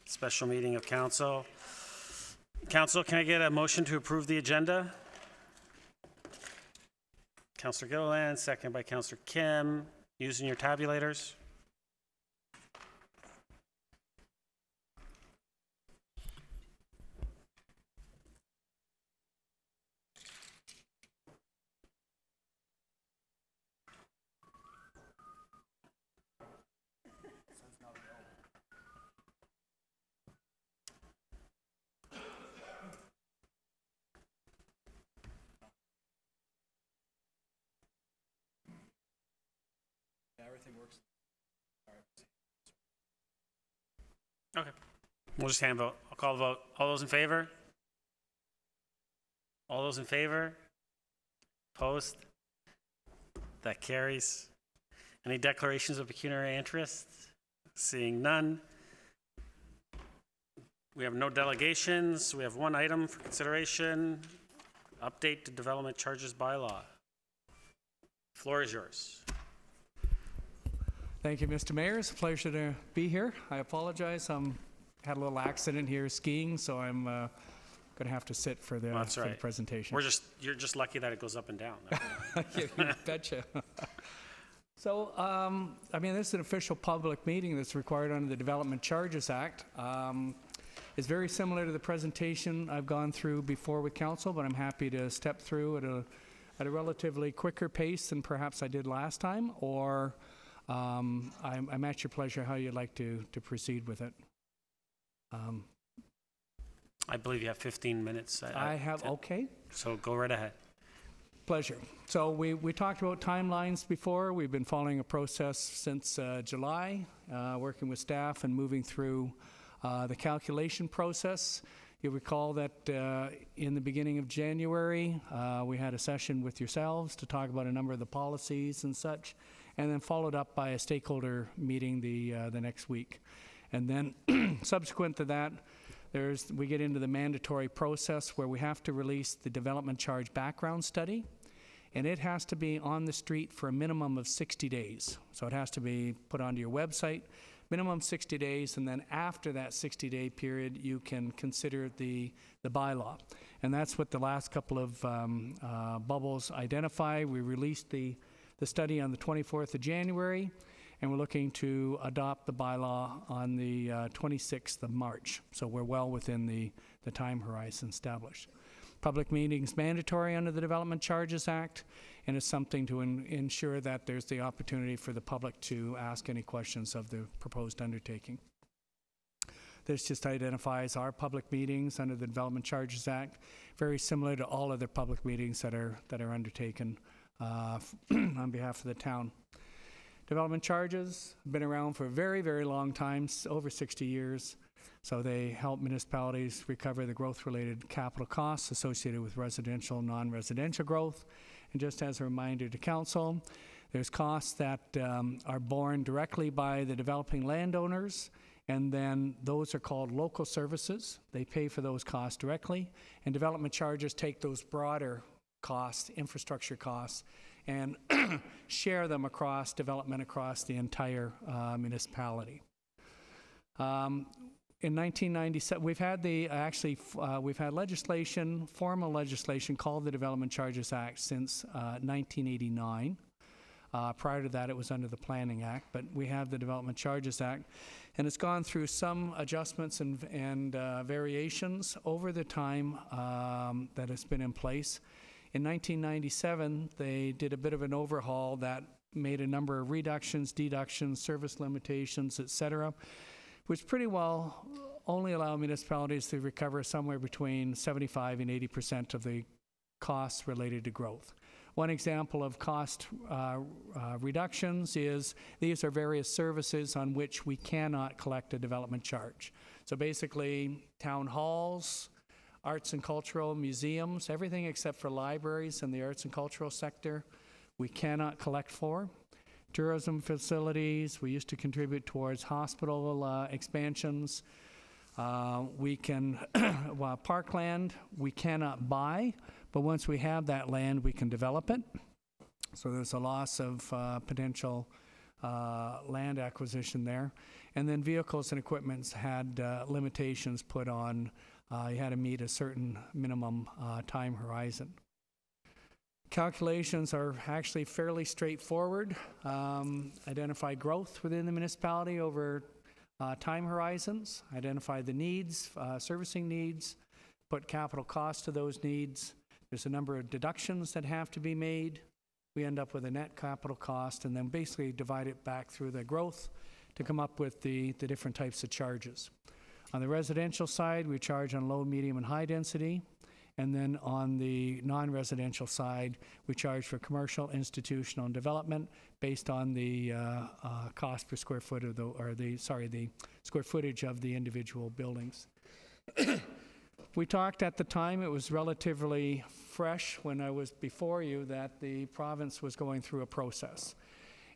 special meeting of council. Council, can I get a motion to approve the agenda? Councillor Gilliland, second by Councillor Kim. Using your tabulators. Everything works. Okay. We'll just hand vote. I'll call the vote. All those in favor? All those in favor? Opposed? That carries. Any declarations of pecuniary interest? Seeing none. We have no delegations. We have one item for consideration. Update to development charges bylaw. Floor is yours. Thank you, Mr. Mayor. It's a pleasure to be here. I apologize. Had a little accident here skiing, so I'm going to have to sit for the, That's for right. the presentation. You're just lucky that it goes up and down. You betcha. So, I mean, this is an official public meeting that's required under the Development Charges Act. It's very similar to the presentation I've gone through before with council, but I'm happy to step through at a relatively quicker pace than perhaps I did last time, or I'm at your pleasure how you'd like to proceed with it. I believe you have 15 minutes. I have, okay. So go right ahead. Pleasure. So we talked about timelines before. We've been following a process since July, working with staff and moving through the calculation process. You'll recall that in the beginning of January, we had a session with yourselves to talk about a number of the policies and such, and then followed up by a stakeholder meeting the next week. And then subsequent to that, we get into the mandatory process where we have to release the development charge background study, and it has to be on the street for a minimum of 60 days. So it has to be put onto your website, minimum 60 days, and then after that 60-day period, you can consider the bylaw. And that's what the last couple of bubbles identify. We released the study on the 24th of January, and we're looking to adopt the bylaw on the 26th of March. So we're well within the time horizon established. Public meetings mandatory under the Development Charges Act, and it's something to ensure that there's the opportunity for the public to ask any questions of the proposed undertaking. This just identifies our public meetings under the Development Charges Act, very similar to all other public meetings that are undertaken on behalf of the town. Development charges have been around for a very, very long time, over 60 years. So they help municipalities recover the growth-related capital costs associated with residential, non-residential growth. And just as a reminder to council, there's costs that are borne directly by the developing landowners, and then those are called local services. They pay for those costs directly, and development charges take those broader costs, infrastructure costs, and share them across development across the entire municipality. In 1997, we've had we've had legislation, formal legislation called the Development Charges Act since 1989. Prior to that, it was under the Planning Act, but we have the Development Charges Act, and it's gone through some adjustments and variations over the time that it's been in place. In 1997, they did a bit of an overhaul that made a number of reductions, deductions, service limitations, etc., which pretty well only allow municipalities to recover somewhere between 75 and 80% of the costs related to growth. One example of cost reductions is these are various services on which we cannot collect a development charge. So basically, town halls, arts and cultural museums, everything except for libraries and the arts and cultural sector, we cannot collect for. Tourism facilities, we used to contribute towards hospital expansions. We can, parkland, we cannot buy, but once we have that land, we can develop it. So there's a loss of potential land acquisition there. And then vehicles and equipments had limitations put on. You had to meet a certain minimum time horizon. Calculations are actually fairly straightforward. Identify growth within the municipality over time horizons, identify the needs, servicing needs, put capital costs to those needs. There's a number of deductions that have to be made. We end up with a net capital cost, and then basically divide it back through the growth to come up with the different types of charges. On the residential side, we charge on low, medium, and high density. And then on the non-residential side, we charge for commercial, institutional, and development based on the cost per square foot of the square footage of the individual buildings. We talked at the time, it was relatively fresh when I was before you, that the province was going through a process.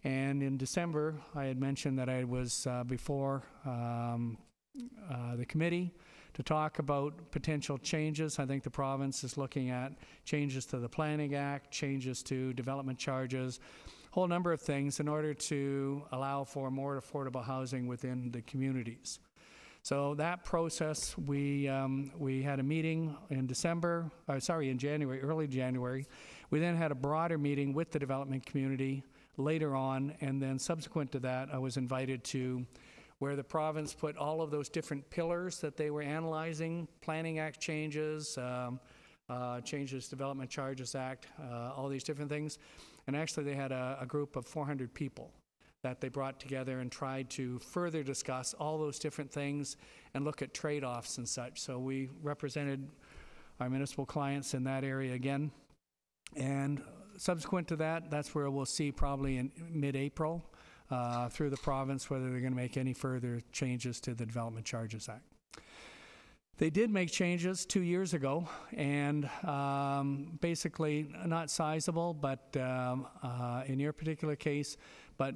And in December, I had mentioned that I was before the committee to talk about potential changes. I think the province is looking at changes to the Planning Act, changes to development charges, a whole number of things in order to allow for more affordable housing within the communities. So that process, we had a meeting in in January, early January. We then had a broader meeting with the development community later on, and then subsequent to that, I was invited to where the province put all of those different pillars that they were analyzing, Planning Act changes, changes Development Charges Act, all these different things. And actually they had a group of 400 people that they brought together and tried to further discuss all those different things and look at trade-offs and such. So we represented our municipal clients in that area again. And subsequent to that, that's where we'll see probably in mid-April, through the province, whether they're going to make any further changes to the Development Charges Act. They did make changes 2 years ago, and basically not sizable, but in your particular case, but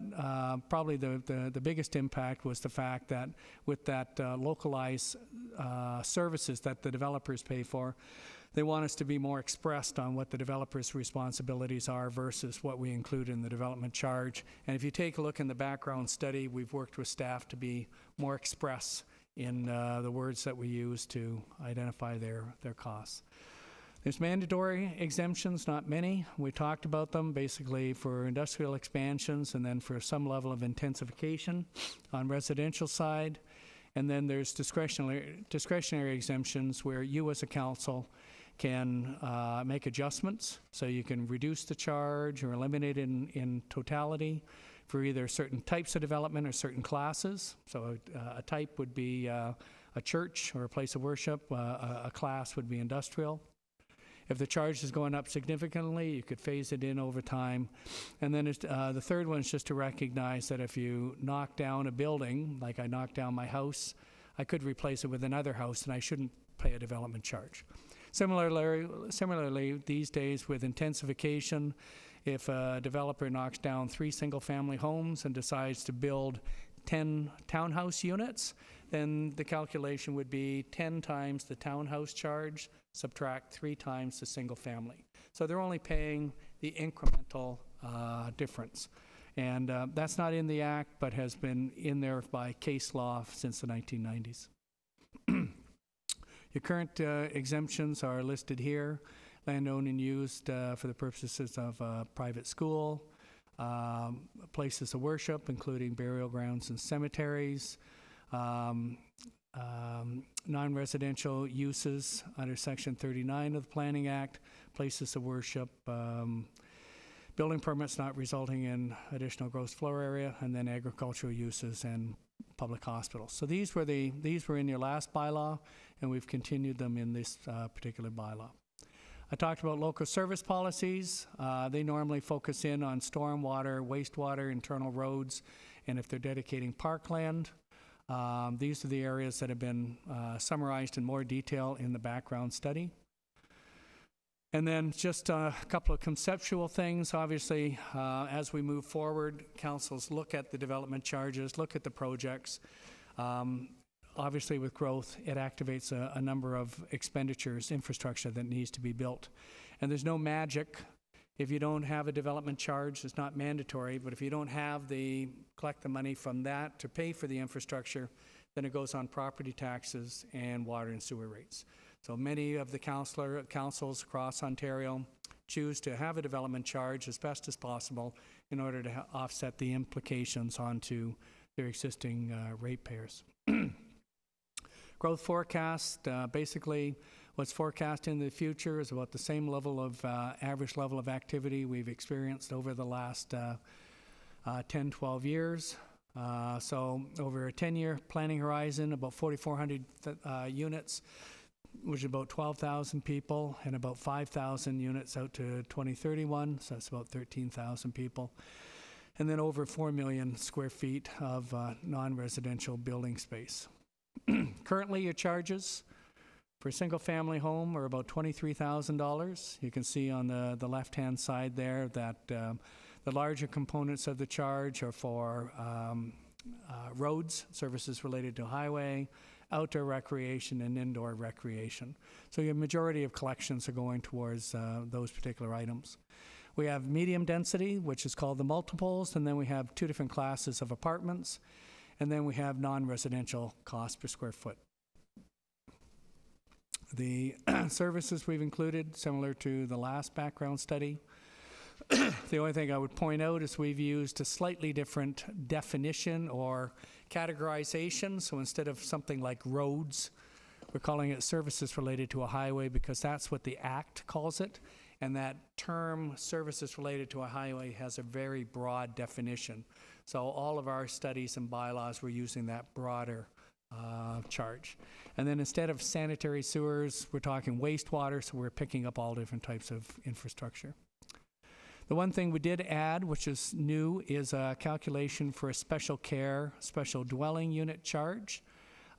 probably the biggest impact was the fact that with that localized services that the developers pay for, they want us to be more expressed on what the developer's responsibilities are versus what we include in the development charge. And if you take a look in the background study, we've worked with staff to be more express in the words that we use to identify their costs. There's mandatory exemptions, not many. We talked about them basically for industrial expansions and then for some level of intensification on residential side. And then there's discretionary exemptions where you as a council can make adjustments, so you can reduce the charge or eliminate it in totality for either certain types of development or certain classes. So a type would be a church or a place of worship, a class would be industrial. If the charge is going up significantly, you could phase it in over time. And then the third one is just to recognize that if you knock down a building, like I knocked down my house, I could replace it with another house and I shouldn't pay a development charge. Similarly, these days with intensification, if a developer knocks down 3 single-family homes and decides to build 10 townhouse units, then the calculation would be 10 times the townhouse charge, subtract 3 times the single family. So they're only paying the incremental difference. And that's not in the Act, but has been in there by case law since the 1990s. Your current exemptions are listed here. Land owned and used for the purposes of private school, places of worship, including burial grounds and cemeteries, non-residential uses under Section 39 of the Planning Act, places of worship, building permits not resulting in additional gross floor area, and then agricultural uses and public hospitals. So these were in your last bylaw, and we've continued them in this particular bylaw. I talked about local service policies. They normally focus in on stormwater, wastewater, internal roads, and if they're dedicating parkland. These are the areas that have been summarized in more detail in the background study. And then just a couple of conceptual things. Obviously, as we move forward, councils look at the development charges, look at the projects. Obviously, with growth, it activates a number of expenditures, infrastructure that needs to be built. And there's no magic If you don't have a development charge, it's not mandatory, but if you don't have collect the money from that to pay for the infrastructure, then it goes on property taxes and water and sewer rates. So many of the councils across Ontario choose to have a development charge as best as possible in order to offset the implications onto their existing ratepayers. Growth forecast, basically what's forecast in the future is about the same level of average level of activity we've experienced over the last 10, 12 years. So over a 10-year planning horizon, about 4,400 units, which is about 12,000 people, and about 5,000 units out to 2031, so that's about 13,000 people. And then over 4 million square feet of non-residential building space. Currently, your charges for a single-family home are about $23,000. You can see on the left-hand side there that the larger components of the charge are for roads, services related to highway, outdoor recreation, and indoor recreation. So your majority of collections are going towards those particular items. We have medium density, which is called the multiples, and then we have two different classes of apartments, and then we have non-residential cost per square foot. The services we've included, similar to the last background study. The only thing I would point out is we've used a slightly different definition or categorization. So instead of something like roads, we're calling it services related to a highway because that's what the Act calls it. And that term, services related to a highway, has a very broad definition. So all of our studies and bylaws were using that broader charge. And then instead of sanitary sewers, we're talking wastewater, so we're picking up all different types of infrastructure. The one thing we did add, which is new, is a calculation for a special care, special dwelling unit charge.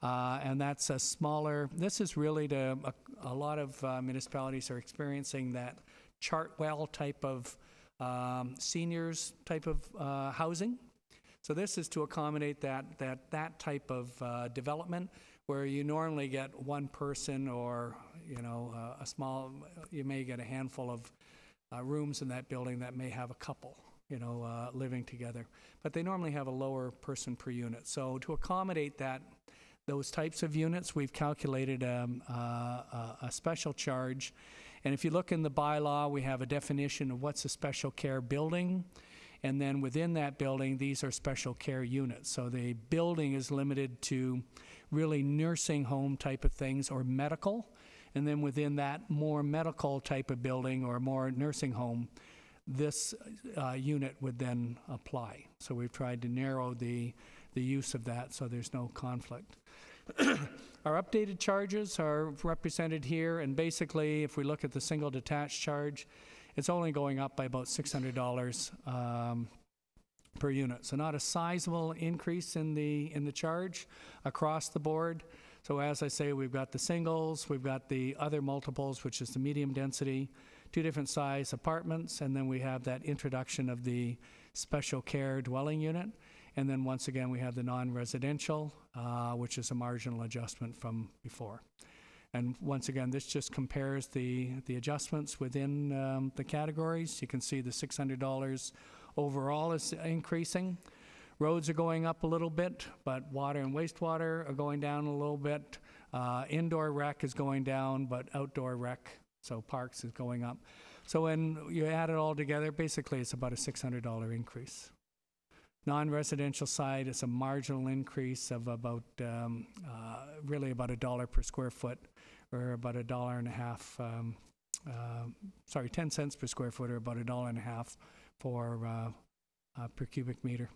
And that's a smaller, this is really to, a lot of municipalities are experiencing that Chartwell type of seniors type of housing. So this is to accommodate that type of development where you normally get one person or, you know, you may get a handful of rooms in that building that may have a couple, you know, living together. But they normally have a lower person per unit. So to accommodate those types of units, we've calculated a special charge. And if you look in the bylaw, we have a definition of what's a special care building. And then within that building, these are special care units. So the building is limited to really nursing home type of things or medical. And then within that more medical type of building or more nursing home, this unit would then apply. So we've tried to narrow the use of that so there's no conflict. Our updated charges are represented here, and basically if we look at the single detached charge, it's only going up by about $600 per unit. So not a sizable increase in the charge across the board. So as I say, we've got the singles, we've got the other multiples, which is the medium density, two different size apartments, and then we have that introduction of the special care dwelling unit. And then once again, we have the non-residential, which is a marginal adjustment from before. And once again, this just compares the adjustments within the categories. You can see the $600 overall is increasing. Roads are going up a little bit, but water and wastewater are going down a little bit. Indoor rec is going down, but outdoor rec, so parks, is going up. So when you add it all together, basically it's about a $600 increase. Non-residential side, it's a marginal increase of about, really about $1 per square foot, or about $1.50, 10 cents per square foot, or about $1.50 for per cubic meter.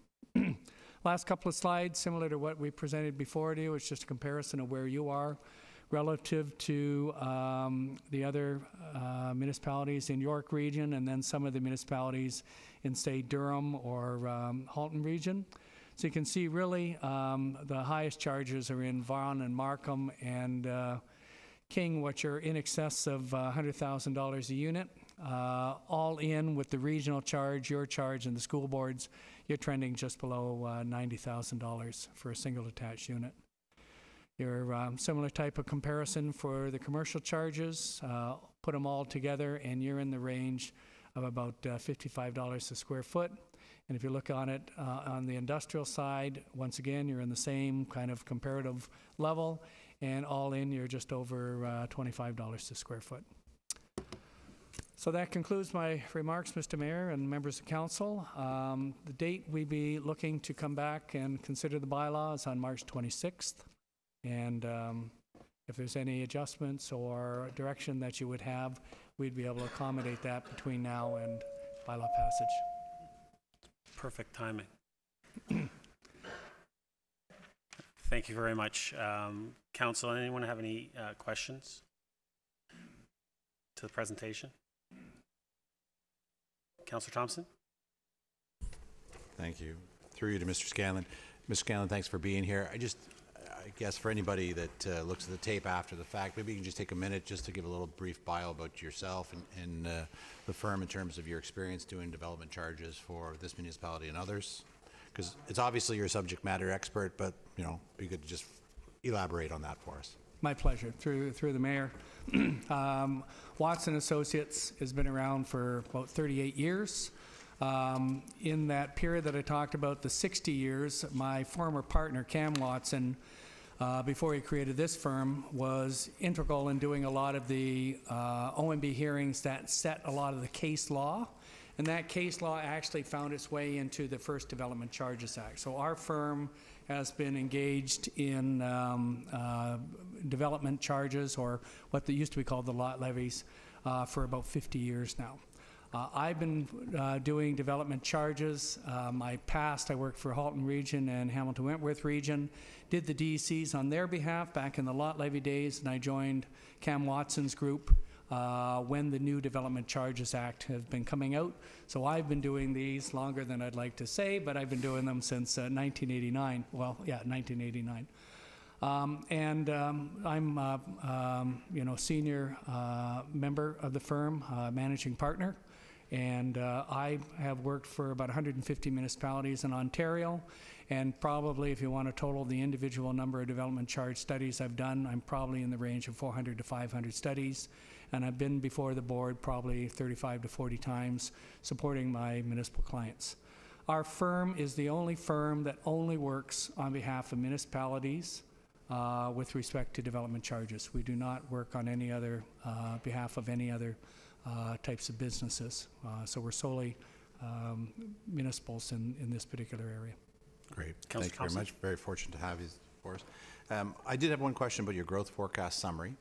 Last couple of slides, similar to what we presented before to you, it's just a comparison of where you are relative to the other municipalities in York region, and then some of the municipalities in, say, Durham or Halton region. So you can see really the highest charges are in Vaughan and Markham and King, which are in excess of $100,000 a unit. All in with the regional charge, your charge, and the school boards, you're trending just below $90,000 for a single detached unit. Your similar type of comparison for the commercial charges, put them all together, and you're in the range of about $55 a square foot. And if you look on it on the industrial side, once again, you're in the same kind of comparative level, and all in, you're just over $25 a square foot. So that concludes my remarks, Mr. Mayor and members of council. The date we'd be looking to come back and consider the bylaw is on March 26th. And if there's any adjustments or direction that you would have, we'd be able to accommodate that between now and bylaw passage. Perfect timing. Thank you very much. Council, anyone have any questions to the presentation? Councillor Thompson? Thank you. Through you to Mr. Scanlon. Mr. Scanlon, thanks for being here. I guess for anybody that looks at the tape after the fact, maybe you can just take a minute just to give a little brief bio about yourself and the firm in terms of your experience doing development charges for this municipality and others. Because it's obviously you're a subject matter expert, but, you know, be good to just elaborate on that for us. My pleasure. Through the mayor. Watson Associates has been around for about 38 years. In that period that I talked about, the 60 years, my former partner, Cam Watson, before he created this firm, was integral in doing a lot of the OMB hearings that set a lot of the case law. And that case law actually found its way into the first Development Charges Act. So our firm has been engaged in development charges, or what they used to be called the lot levies, for about 50 years now. I've been doing development charges. My past, I worked for Halton Region and Hamilton Wentworth Region, did the DECs on their behalf back in the lot levy days, and I joined Cam Watson's group when the new Development Charges Act has been coming out. So I've been doing these longer than I'd like to say, but I've been doing them since 1989. Well, yeah, 1989. I'm, you know, senior member of the firm, managing partner, and I have worked for about 150 municipalities in Ontario, and probably if you want to total the individual number of development charge studies I've done, I'm probably in the range of 400 to 500 studies, and I've been before the board probably 35 to 40 times supporting my municipal clients. Our firm is the only firm that only works on behalf of municipalities with respect to development charges. We do not work on any other behalf of any other types of businesses. So we're solely municipals in this particular area. Great. Thank you very much. Very fortunate to have you for us. I did have one question about your growth forecast summary,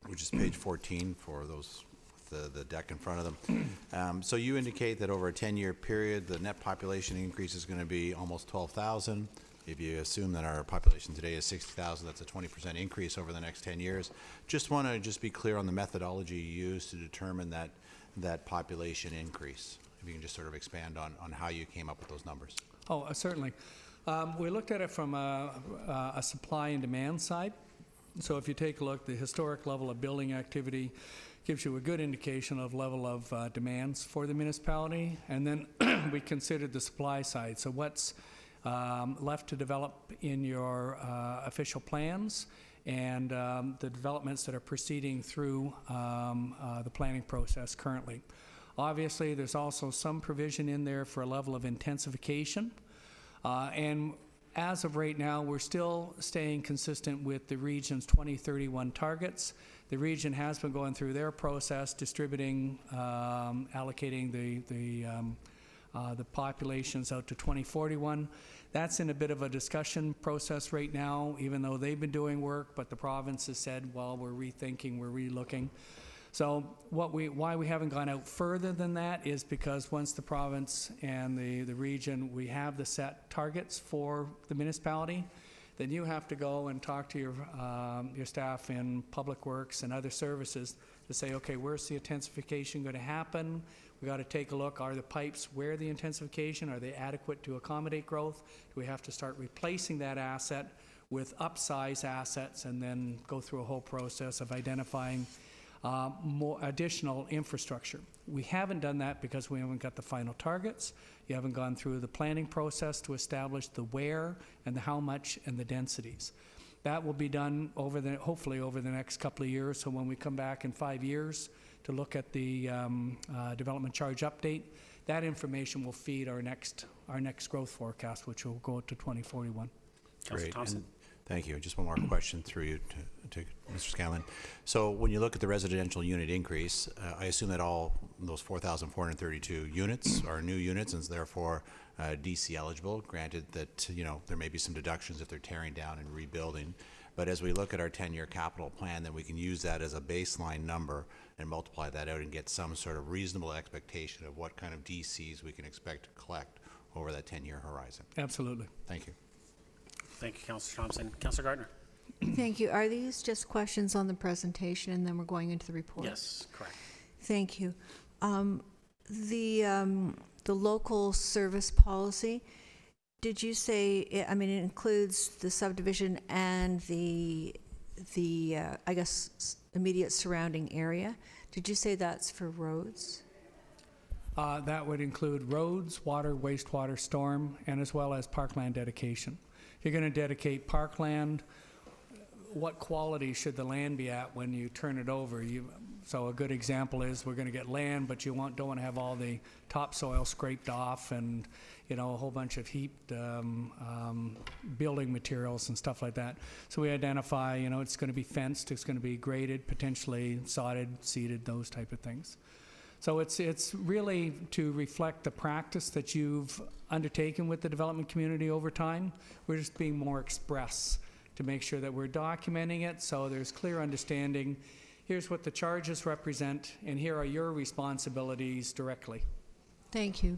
which is page 14 for those with the deck in front of them. So you indicate that over a 10-year period, the net population increase is going to be almost 12,000. If you assume that our population today is 60,000, that's a 20% increase over the next 10 years. Just want to be clear on the methodology you use to determine that population increase. If you can just sort of expand on how you came up with those numbers. Oh, certainly. We looked at it from a supply and demand side. So if you take a look, the historic level of building activity gives you a good indication of level of demands for the municipality. And then we considered the supply side. So what's left to develop in your official plans, and the developments that are proceeding through the planning process currently. Obviously, there's also some provision in there for a level of intensification, and as of right now, we're still staying consistent with the region's 2031 targets. The region has been going through their process, distributing, allocating the populations out to 2041. That's in a bit of a discussion process right now, even though they've been doing work, but the province has said, well, we're rethinking, we're relooking. So why we haven't gone out further than that is because once the province and the region, we have the set targets for the municipality, then you have to go and talk to your staff in public works and other services to say, okay, where's the intensification going to happen? We got to take a look, are the pipes, where the intensification, are they adequate to accommodate growth? Do we have to start replacing that asset with upsize assets and then go through a whole process of identifying more additional infrastructure? We haven't done that because we haven't got the final targets. You haven't gone through the planning process to establish the where and the how much and the densities. That will be done hopefully over the next couple of years. So when we come back in 5 years to look at the development charge update, that information will feed our next growth forecast, which will go to 2041. Councillor Great. Thompson. And thank you. Just one more question through you to Mr. Scanlon. So when you look at the residential unit increase, I assume that all those 4,432 units are new units and therefore DC eligible, granted that, you know, there may be some deductions if they're tearing down and rebuilding. But as we look at our 10-year capital plan, then we can use that as a baseline number and multiply that out and get some sort of reasonable expectation of what kind of DCs we can expect to collect over that 10-year horizon. Absolutely. Thank you. Thank you, Councillor Thompson. Councillor Gardner. Thank you. Are these just questions on the presentation and then we're going into the report? Yes, correct. Thank you. The local service policy, did you say, I mean, it includes the subdivision and the I guess, immediate surrounding area. Did you say that's for roads? That would include roads, water, wastewater, storm, and as well as parkland dedication. If you're going to dedicate parkland, what quality should the land be at when you turn it over? So a good example is we're going to get land, but you don't want to have all the topsoil scraped off and, you know, a whole bunch of heaped building materials and stuff like that. So we identify, you know, it's going to be fenced, it's going to be graded, potentially sodded, seeded, those type of things. So it's really to reflect the practice that you've undertaken with the development community over time. We're just being more express to make sure that we're documenting it so there's clear understanding. Here's what the charges represent, and here are your responsibilities directly. Thank you.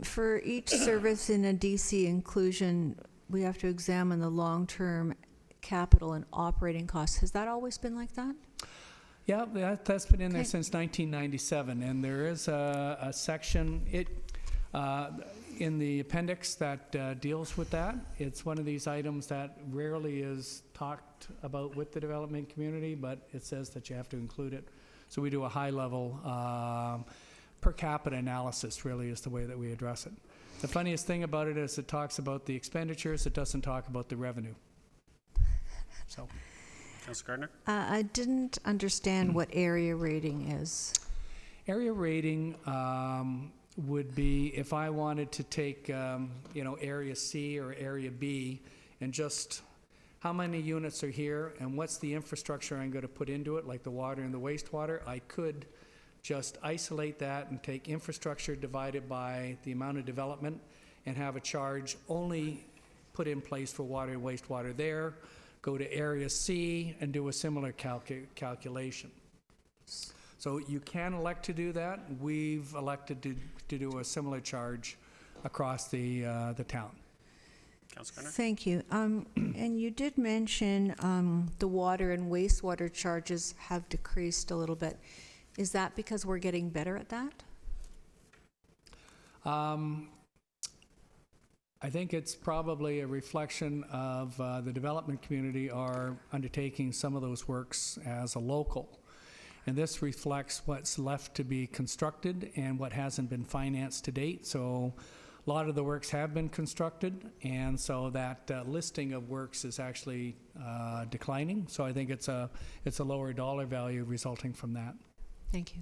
For each service in a DC inclusion, we have to examine the long-term capital and operating costs. Has that always been like that? Yeah, that's been in there Okay. since 1997, and there is a section in the appendix that deals with that. It's one of these items that rarely is talked about with the development community, but it says that you have to include it. So we do a high-level per capita analysis, really, is the way that we address it. The funniest thing about it is it talks about the expenditures, it doesn't talk about the revenue. So. Councillor Gardner. I didn't understand what area rating is. Area rating would be if I wanted to take, you know, area C or area B and just how many units are here and what's the infrastructure I'm going to put into it, like the water and the wastewater. I could just isolate that and take infrastructure divided by the amount of development and have a charge only put in place for water and wastewater there. Go to area C and do a similar calculation. So you can elect to do that. We've elected to do a similar charge across the town. Councillor Gardner. Thank you. And you did mention the water and wastewater charges have decreased a little bit. Is that because we're getting better at that? I think it's probably a reflection of the development community are undertaking some of those works as a local. And this reflects what's left to be constructed and what hasn't been financed to date. So a lot of the works have been constructed, and so that listing of works is actually declining. So I think it's a lower dollar value resulting from that. Thank you.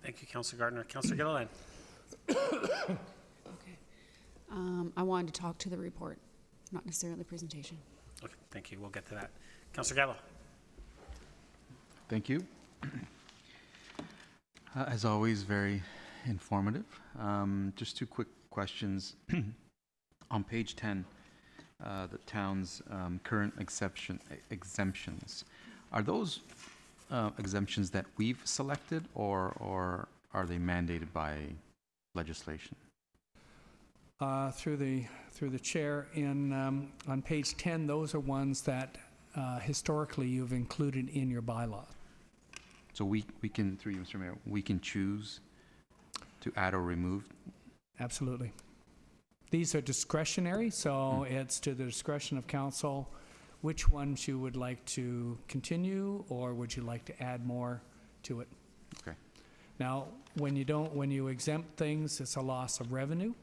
Thank you, Councillor Gardner. Councillor Gilliland. I wanted to talk to the report, not necessarily the presentation. Okay, thank you. We'll get to that. Councillor Gallo. Thank you. As always, very informative. Just two quick questions. On page 10, the town's current exemptions. Are those exemptions that we've selected, or are they mandated by legislation? Through the chair, on page 10, those are ones that historically you've included in your bylaw. So we can, through you, Mr. Mayor, we can choose to add or remove? Absolutely. These are discretionary, so it's to the discretion of council which ones you would like to continue or would you like to add more to it. Okay. Now, when you exempt things, it's a loss of revenue.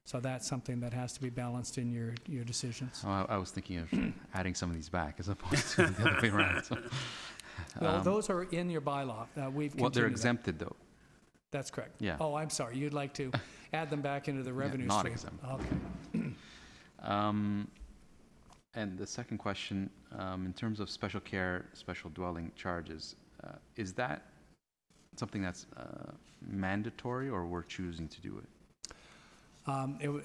So that's something that has to be balanced in your decisions. Oh, I was thinking of adding some of these back as opposed to the other way around. So, Well, those are in your bylaw. We've well, they're continued that. exempted though. That's correct. Yeah. Oh, I'm sorry. You'd like to add them back into the revenue not stream. exempt. Okay. And the second question, in terms of special care, special dwelling charges, is that something that's mandatory, or we're choosing to do it?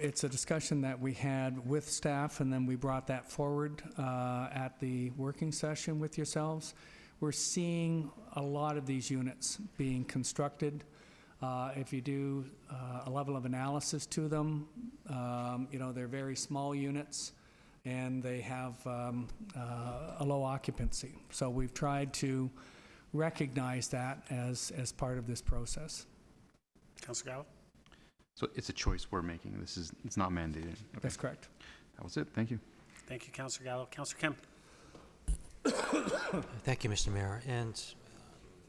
It's a discussion that we had with staff, and then we brought that forward at the working session with yourselves. We're seeing a lot of these units being constructed. If you do a level of analysis to them, they're very small units, and they have a low occupancy. So we've tried to recognize that as part of this process. Councillor Gallo? So it's a choice we're making. It's not mandated. Okay. That's correct. That was it. Thank you. Thank you, Councillor Gallo. Councillor Kemp? Thank you, Mr. Mayor. And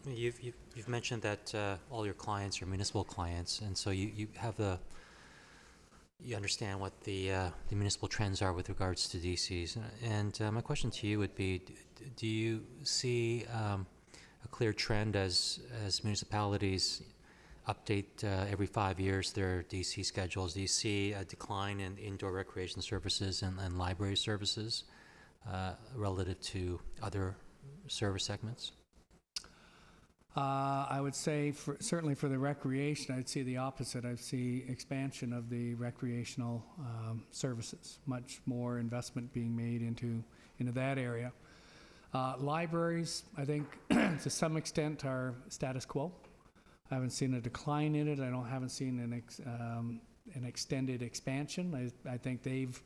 you've mentioned that all your clients are municipal clients, and so you understand what the municipal trends are with regards to DCs. And my question to you would be: do you see a clear trend as municipalities update every 5 years their DC schedules? Do you see a decline in indoor recreation services and library services relative to other service segments? I would say certainly for the recreation, I'd see the opposite. I'd see expansion of the recreational services, much more investment being made into that area. Libraries, I think, to some extent, are status quo. I haven't seen a decline in it. I haven't seen an extended expansion. I think they've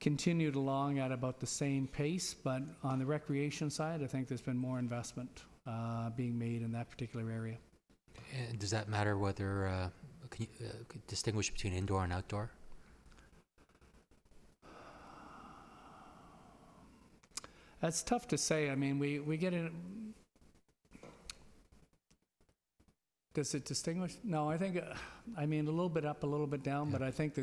continued along at about the same pace, but on the recreation side, I think there's been more investment being made in that particular area. And does that matter whether, can you distinguish between indoor and outdoor? That's tough to say. I mean, we get in. Does it distinguish? No, I think, a little bit up, a little bit down, but I think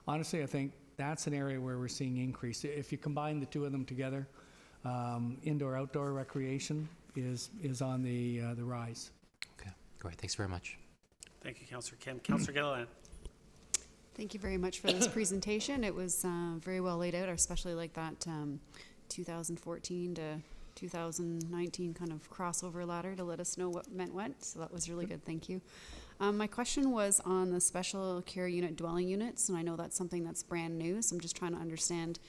honestly, I think that's an area where we're seeing increase. If you combine the two of them together, indoor-outdoor recreation is on the rise. Okay, great. Thanks very much. Thank you, Councillor Kemp. Councillor Gilliland? Thank you very much for this presentation. It was very well laid out. I especially like that 2014 to 2019 kind of crossover ladder to let us know what meant what. So that was really good. Thank you. My question was on the special care unit dwelling units, and I know that's something that's brand new, so I'm just trying to understand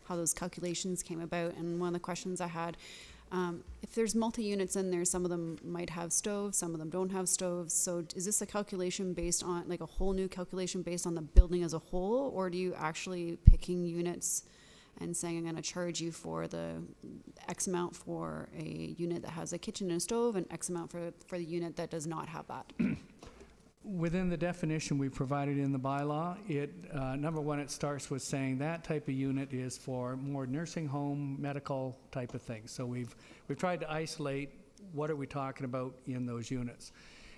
how those calculations came about. And one of the questions I had, if there's multi-units in there, some of them might have stoves, some of them don't have stoves. So is this a calculation based on, like a whole new calculation based on the building as a whole, or do you actually picking units and saying I'm going to charge you for the X amount for a unit that has a kitchen and a stove, and X amount for the unit that does not have that? Within the definition we provided in the bylaw, number one, it starts with saying that type of unit is for more nursing home, medical type of things. So we've tried to isolate what are we talking about in those units.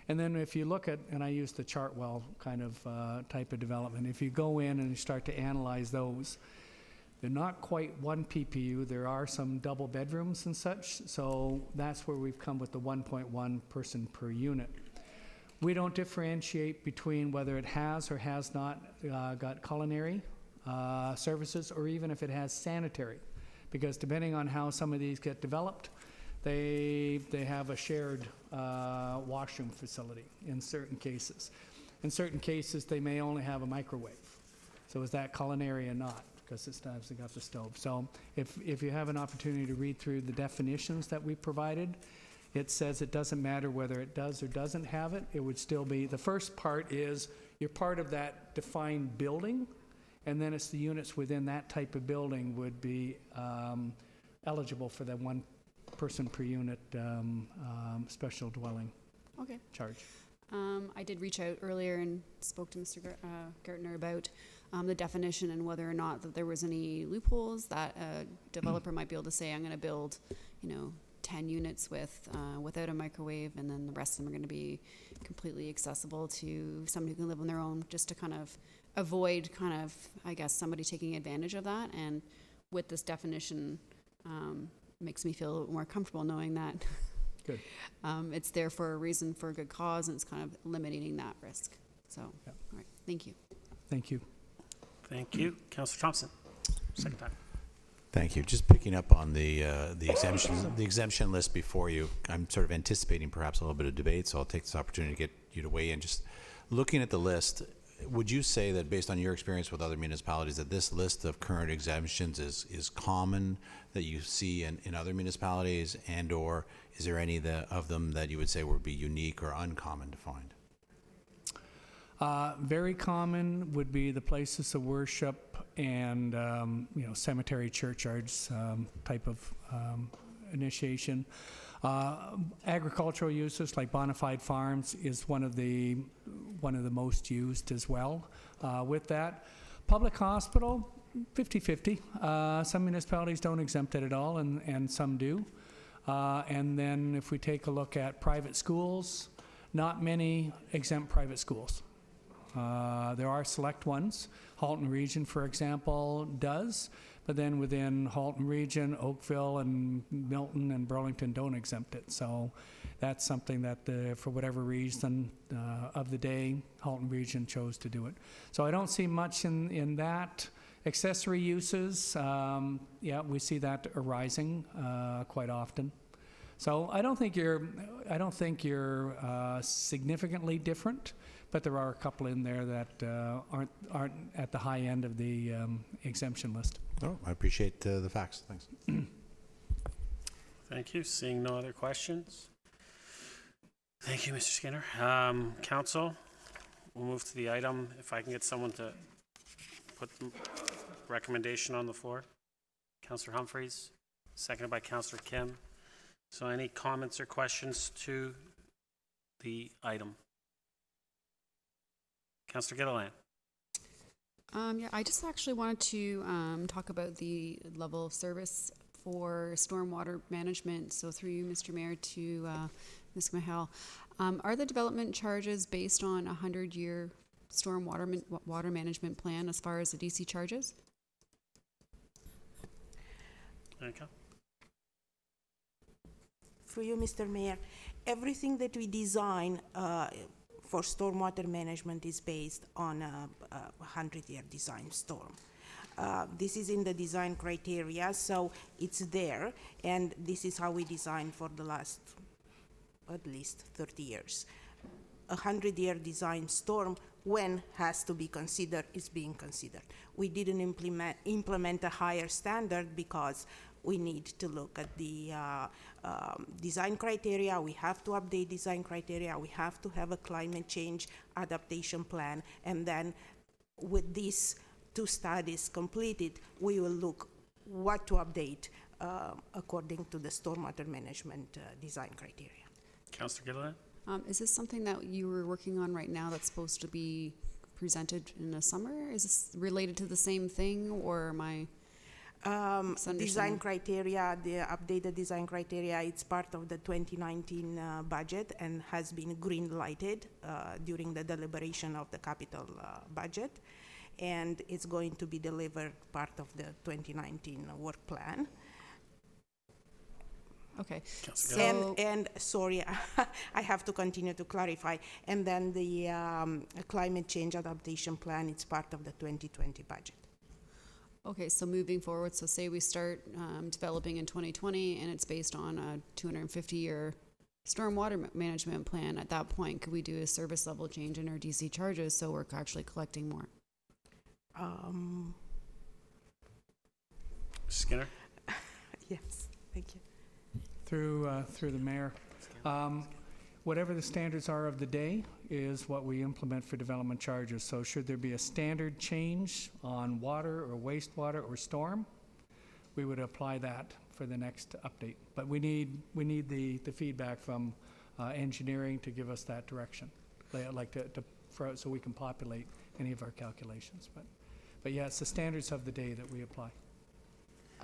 And then if you look at, and I use the Chartwell kind of type of development, if you go in and you start to analyze those, they're not quite one PPU. There are some double bedrooms and such, so that's where we've come with the 1.1 person per unit. We don't differentiate between whether it has or has not got culinary services, or even if it has sanitary, because depending on how some of these get developed, they have a shared washroom facility in certain cases. In certain cases, they may only have a microwave. So is that culinary or not? Because it's obviously got the stove. So if you have an opportunity to read through the definitions that we provided, it says it doesn't matter whether it does or doesn't have it. It would still be, the first part is you're part of that defined building, and then it's the units within that type of building would be eligible for that 1 person per unit special dwelling charge. I did reach out earlier and spoke to Mr. Gertner about the definition and whether or not that there was any loopholes that a developer might be able to say, I'm going to build, 10 units without a microwave, and then the rest of them are going to be completely accessible to somebody who can live on their own, just to kind of avoid kind of, I guess, somebody taking advantage of that. And with this definition, makes me feel a little more comfortable knowing that Good. It's there for a reason, for a good cause, and it's kind of eliminating that risk. So, Yep. all right, thank you. Thank you. Thank you. Councillor Thompson, second time. Thank you. Just picking up on the exemption list before you. I'm sort of anticipating perhaps a little bit of debate, so I'll take this opportunity to get you to weigh in. Just looking at the list, would you say that based on your experience with other municipalities that this list of current exemptions is common that you see in other municipalities, and or is there any of them that you would say would be unique or uncommon to find? Very common would be the places of worship and, cemetery, churchyards type of initiation. Agricultural uses like bona fide farms is one of the most used as well. With that, public hospital, 50-50. Some municipalities don't exempt it at all, and some do. And then if we take a look at private schools, not many exempt private schools. There are select ones. Halton Region, for example, does, but then within Halton Region, Oakville and Milton and Burlington don't exempt it. So that's something that, for whatever reason of the day, Halton Region chose to do it. So I don't see much in that. Accessory uses, we see that arising quite often. So I don't think you're significantly different, but there are a couple in there that aren't at the high end of the exemption list. Oh, I appreciate the facts. Thanks. Thank you. Seeing no other questions. Thank you, Mr. Skinner. Council, we'll move to the item. If I can get someone to put the recommendation on the floor. Councillor Humphreys, seconded by Councillor Kim. So any comments or questions to the item? Councillor Gilliland. I just actually wanted to talk about the level of service for stormwater management. So through you, Mr. Mayor, to Ms. Mahal. Are the development charges based on a 100-year stormwater water management plan as far as the DC charges? Okay. Through you, Mr. Mayor, everything that we design for stormwater management is based on a 100-year design storm. This is in the design criteria, so it's there, and this is how we design for the last at least 30 years. A 100-year design storm, when has to be considered, is being considered. We didn't implement a higher standard because we need to look at the design criteria. We have to update design criteria. We have to have a climate change adaptation plan. And then with these two studies completed, we will look what to update according to the stormwater management design criteria. Councillor Gilliland? Is this something that you were working on right now that's supposed to be presented in the summer? Is this related to the same thing, or am I design criteria, the updated design criteria, it's part of the 2019 budget and has been green lighted during the deliberation of the capital budget, and it's going to be delivered part of the 2019 work plan. Okay. So and sorry, I have to continue to clarify. And then the climate change adaptation plan, it's part of the 2020 budget. Okay, so moving forward, so say we start developing in 2020 and it's based on a 250-year stormwater management plan. At that point, could we do a service level change in our DC charges so we're actually collecting more? Skinner? Yes, thank you. Through the mayor, whatever the standards are of the day is what we implement for development charges. So should there be a standard change on water or wastewater or storm, we would apply that for the next update. But we need the feedback from engineering to give us that direction, like so we can populate any of our calculations. But yeah, it's the standards of the day that we apply.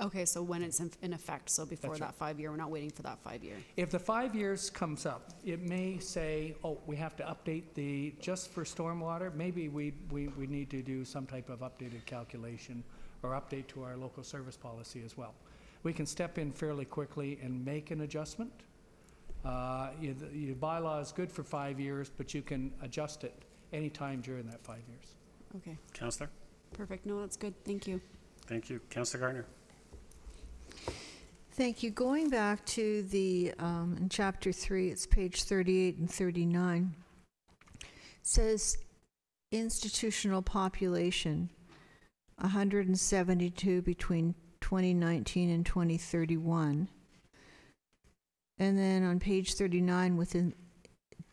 Okay, so when it's in effect, so before That's that 5 year, we're not waiting for that 5 year. If the 5 years comes up, it may say, oh, we have to update just for stormwater, maybe we need to do some type of updated calculation or update to our local service policy as well. We can step in fairly quickly and make an adjustment. Your bylaw is good for 5 years, but you can adjust it anytime during that 5 years. Okay, Counselor? perfect. No, that's good. Thank you. Thank you. Counselor Gardner? Thank you. Going back to the, in chapter 3, it's page 38 and 39, says institutional population, 172 between 2019 and 2031. And then on page 39, within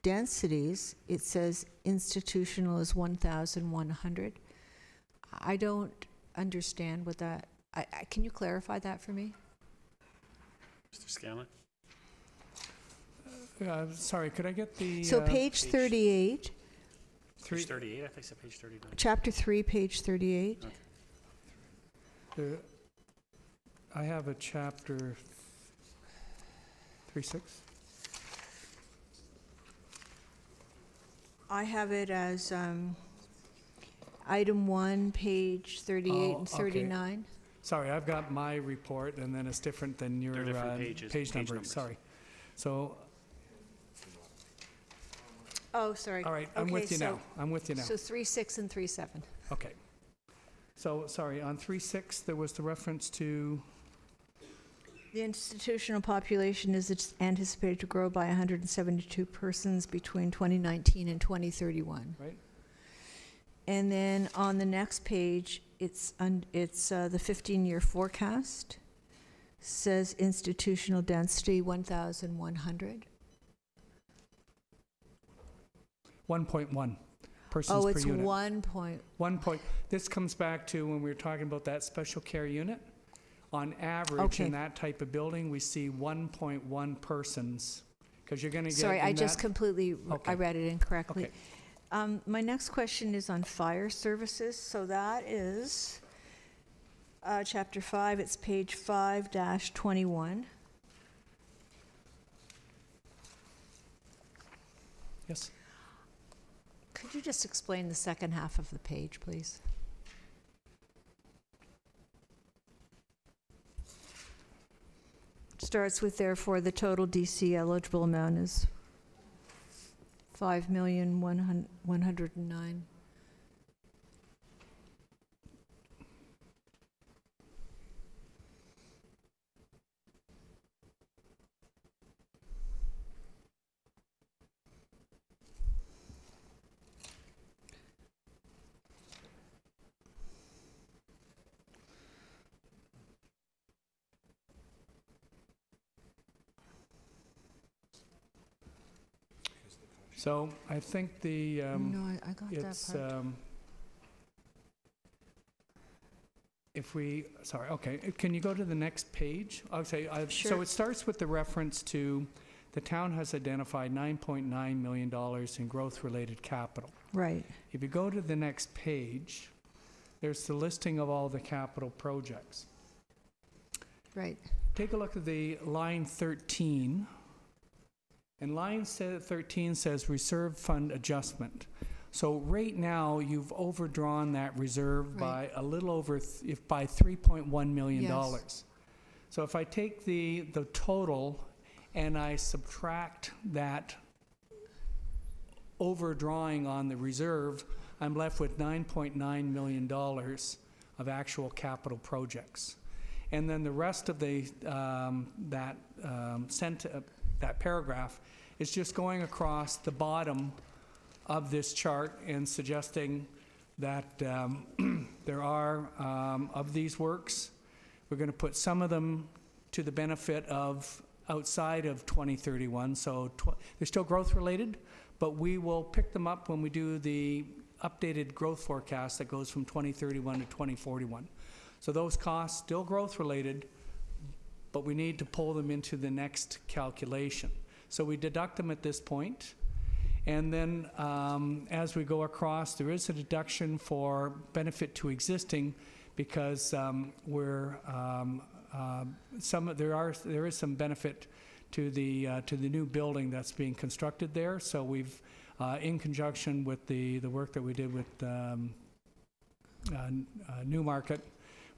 densities, it says institutional is 1,100. I don't understand what that, can you clarify that for me? Mr. Scanlon? Sorry, could I get the? So page 38, Page 38, I think I said page 39. chapter 3, page 38. I have a chapter 3.6. I have it as item 1, page 38 Oh, and okay. 39. Sorry, I've got my report, and then it's different than your They're different pages, page page number. numbers. Sorry. So, Oh, sorry. all right, I'm Okay, with you so- now. I'm with you now. So 3.6 and 3.7. Okay. So, sorry, on 3.6, there was the reference to, The institutional population is anticipated to grow by 172 persons between 2019 and 2031. right? And then on the next page, it's the 15-year forecast. Says institutional density 1,100. 1.1 persons Oh, per it's unit. 1 point. This comes back to when we were talking about that special care unit. On average, Okay. in that type of building, we see 1.1 persons, because you're going to get. Sorry, in I just that- completely, Okay. I read it incorrectly. Okay. My next question is on fire services. So that is chapter 5, it's page 5-21. Yes. Could you just explain the second half of the page, please? Starts with therefore the total DC eligible amount is 5,109,000. So I think the, No, I got that it's, part. if we, sorry, okay, can you go to the next page? Okay, so Sure. it starts with the reference to, the town has identified $9.9 million in growth-related capital. Right. If you go to the next page, there's the listing of all the capital projects. Right. Take a look at the line 13. And line 13 says reserve fund adjustment. So right now, you've overdrawn that reserve by Right. a little over, by $3.1 million. Yes. So if I take the total and I subtract that overdrawing on the reserve, I'm left with $9.9 million of actual capital projects. And then the rest of the, that paragraph is just going across the bottom of this chart and suggesting that there are, of these works, we're going to put some of them to the benefit of outside of 2031, so they're still growth related, but we will pick them up when we do the updated growth forecast that goes from 2031 to 2041. So those costs still growth related, but we need to pull them into the next calculation. So we deduct them at this point, and then as we go across, there is a deduction for benefit to existing because there is some benefit to the new building that's being constructed there. So we've, in conjunction with the work that we did with Newmarket,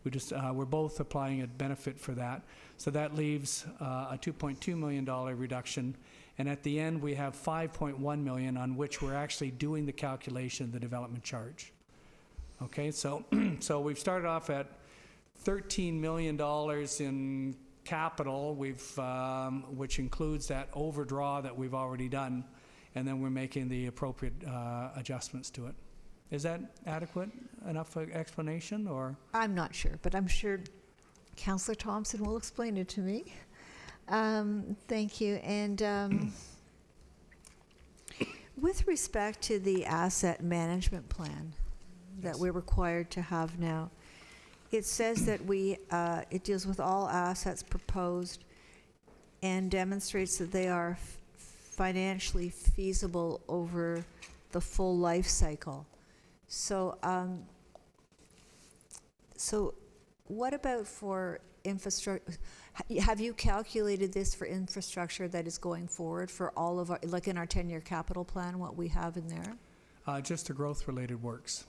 we're both applying a benefit for that. So that leaves a $2.2 million reduction. And at the end, we have $5.1 million on which we're actually doing the calculation of the development charge. Okay, so so we've started off at $13 million in capital, which includes that overdraw that we've already done, and then we're making the appropriate adjustments to it. Is that adequate enough explanation, or? I'm not sure, but I'm sure Councillor Thompson will explain it to me. Thank you. And with respect to the asset management plan that we're required to have now, it says that it deals with all assets proposed and demonstrates that they are financially feasible over the full life cycle. So, so what about for infrastructure? Have you calculated this for infrastructure that is going forward for all of our, like in our 10-year capital plan, what we have in there? Just the growth-related works.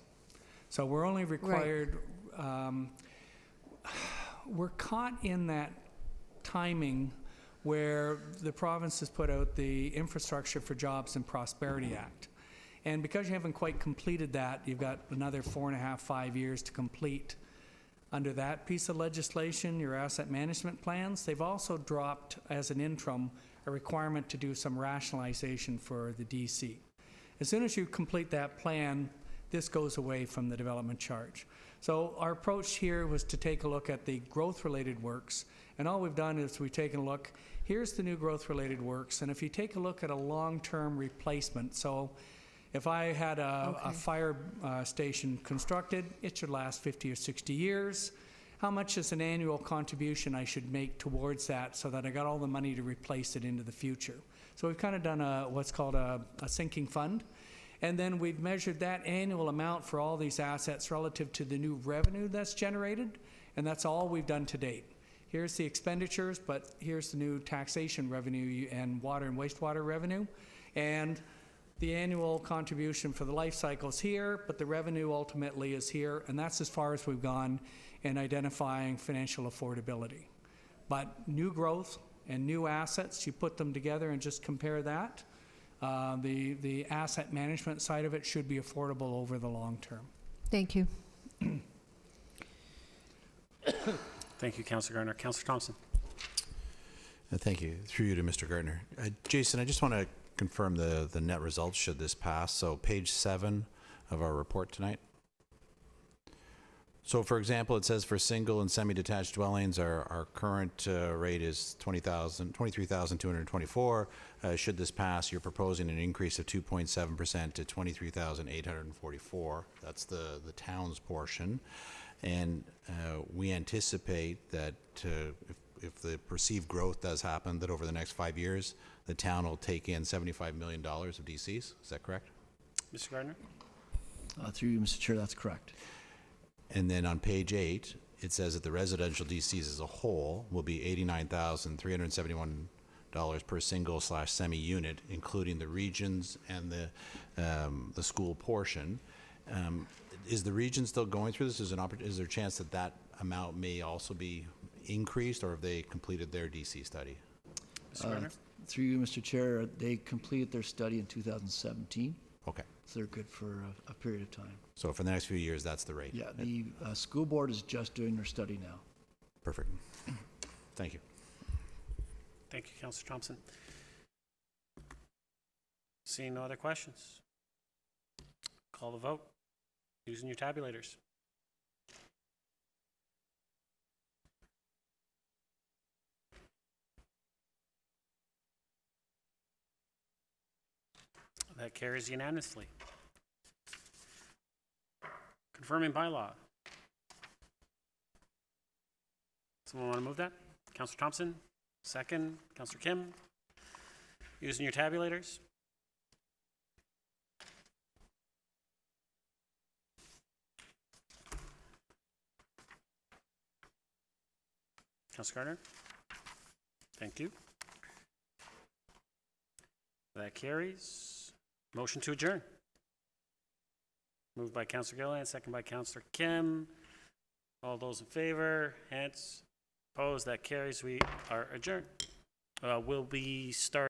So we're only required, we're caught in that timing where the province has put out the Infrastructure for Jobs and Prosperity Act. And because you haven't quite completed that, you've got another 4.5, 5 years to complete. Under that piece of legislation, your asset management plans, they've also dropped as an interim a requirement to do some rationalization for the DC. As soon as you complete that plan, this goes away from the development charge. So our approach here was to take a look at the growth-related works, and all we've done is we've taken a look, here's the new growth-related works, and if you take a look at a long-term replacement, so if I had a fire station constructed, it should last 50 or 60 years. How much is an annual contribution I should make towards that so that I got all the money to replace it into the future? So we've kind of done what's called a sinking fund. And then we've measured that annual amount for all these assets relative to the new revenue that's generated, and that's all we've done to date. Here's the expenditures, but here's the new taxation revenue and water and wastewater revenue. And the annual contribution for the life cycle is here, but the revenue ultimately is here, and that's as far as we've gone in identifying financial affordability. But new growth and new assets, you put them together and just compare that. The asset management side of it should be affordable over the long term. Thank you. Thank you, Councillor Gardner. Councillor Thompson. Thank you. Through you to Mr. Gardner. Jason, I just want to confirm the net results should this pass. So page 7 of our report tonight. So for example, it says for single and semi-detached dwellings, our current rate is $23,224. Should this pass, you're proposing an increase of 2.7% to $23,844. That's the town's portion. And we anticipate that if the perceived growth does happen, that over the next 5 years, the town will take in $75 million of DCs. Is that correct? Mr. Gardner? Through you, Mr. Chair, that's correct. And then on page 8, it says that the residential DCs as a whole will be $89,371 per single/semi unit, including the regions and the school portion. Is the region still going through this? Is there a chance that that amount may also be increased, or have they completed their DC study? Mr. Gardner? Through you, Mr. Chair, they completed their study in 2017. Okay. So they're good for a period of time. So for the next few years, that's the rate? Yeah, the school board is just doing their study now. Perfect. Thank you. Thank you, Councillor Thompson. Seeing no other questions, call the vote using your tabulators. That carries unanimously. Confirming bylaw. Someone want to move that? Councillor Thompson, second. Councillor Kim, using your tabulators. Councilor Gardner? Thank you. That carries. Motion to adjourn. Moved by Councilor Gilliland, second by Councilor Kim. All those in favor, hands opposed, that carries. We are adjourned. We'll be starting